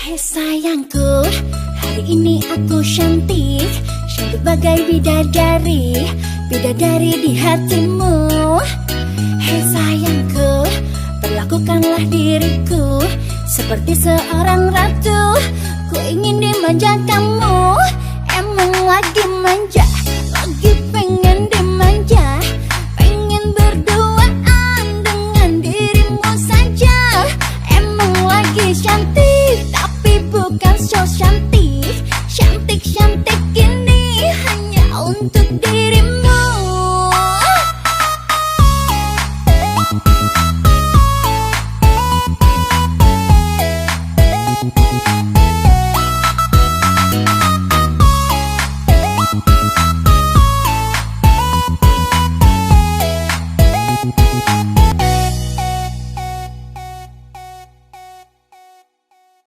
Hei sayangku, hari ini aku cantik, cantik bagai bidadari, bidadari di hatimu. Hei sayangku, perlakukanlah diriku seperti seorang ratu. Ku ingin dimanja kamu, emang lagi manja, lagi pengen dimanja, pengen berduaan dengan dirimu saja. Emang lagi cantik, tapi bukan sosial.